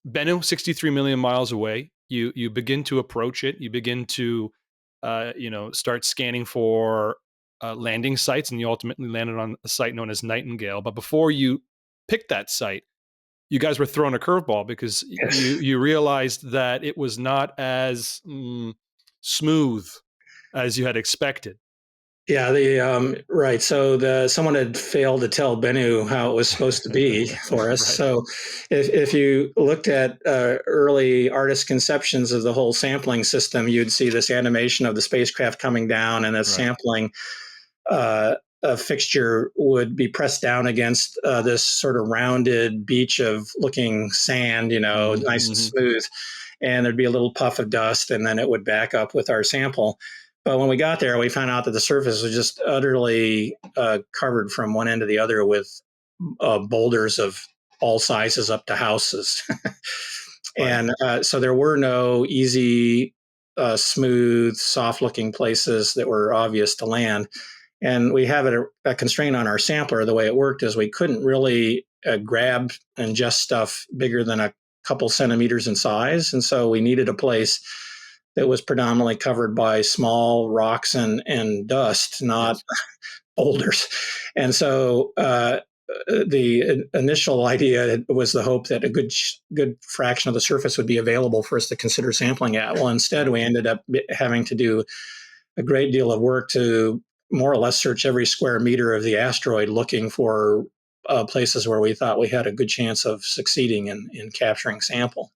Bennu, 63 million miles away. You begin to approach it. You begin to start scanning for landing sites, and you ultimately landed on a site known as Nightingale. But before you picked that site, you guys were thrown a curveball because Yes. you realized that it was not as smooth as you had expected. Yeah, right. So someone had failed to tell Bennu how it was supposed to be for us. Right, So if you looked at early artist conceptions of the whole sampling system, you'd see this animation of the spacecraft coming down, and a right, sampling a fixture would be pressed down against this sort of rounded beach of looking sand, nice and hmm smooth, and there'd be a little puff of dust, and then it would back up with our sample. But when we got there, we found out that the surface was just utterly covered from one end to the other with boulders of all sizes up to houses. right, And so there were no easy, smooth, soft looking places that were obvious to land. And we have a constraint on our sampler. The way it worked is we couldn't really grab and ingest stuff bigger than a couple centimeters in size. And so we needed a place that was predominantly covered by small rocks and dust, not yes, boulders. And so the initial idea was the hope that a good fraction of the surface would be available for us to consider sampling at. Well, instead, right. we ended up having to do a great deal of work to more or less search every square meter of the asteroid looking for places where we thought we had a good chance of succeeding in capturing sample.